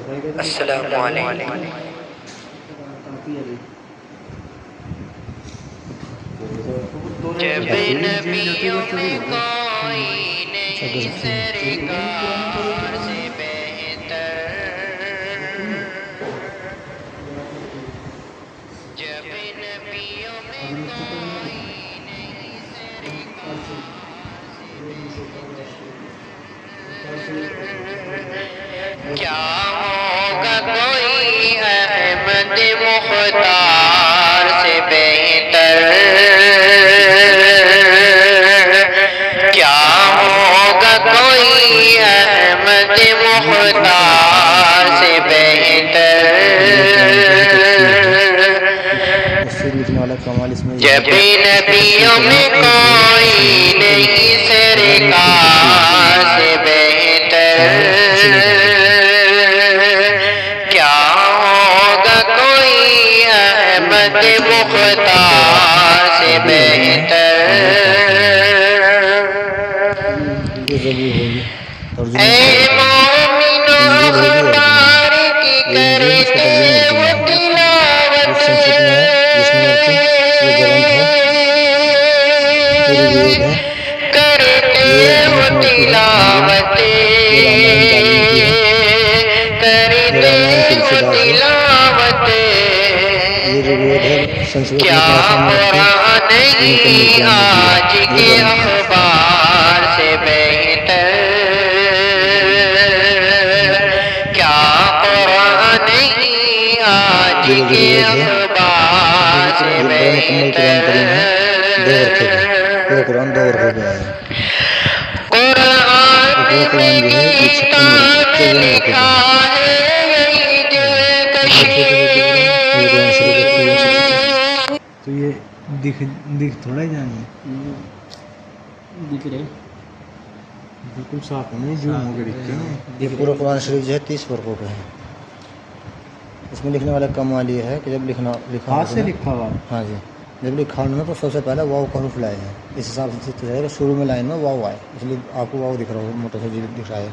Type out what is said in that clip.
अस्सलामु अलैकुम। जब नबियों में कोई नहीं सरकार से बेहतर, जब नबियों में कोई नहीं सरकार से बेहतर, क्या होगा कोई अहमद मुख्तार से बेहतर, क्या होगा कोई अहमद मुख्तार से बेहतर, जब नबियों में कोई नहीं सरकार से बेहतर, क्या होगा कोई अहमद मुख्तार से बेहतर। ऐ मोमिनो खुदार की करते वो तिलावत, करते वो तिलावत, करते वो तिलावत, क्या कुरान नहीं आज के अखबार से बेहतर, क्या कुरान नहीं आज के अखबार से बेहतर। कुरान दो और हो गया है। कुरान में गीता में लिखा है यही दिलकशी, तो ये दिख थोड़ा ही जानी दिख रहे बिल्कुल साफ नहीं जो होकर दिखते हैं। ये पूरा कुरान शरीफ जो है 30 वर्गों का है। इसमें लिखने वाला कमाल ये है कि जब लिखा हाथ से लिखा हुआ, हाँ जी, जब लिखा ना तो सबसे पहले वाव का हर्फ लाए हैं। इस हिसाब से तो जाएगा शुरू में लाइन में वाव आए, इसलिए आपको वाव दिख रहा हो मोटा सा दिख रहा है।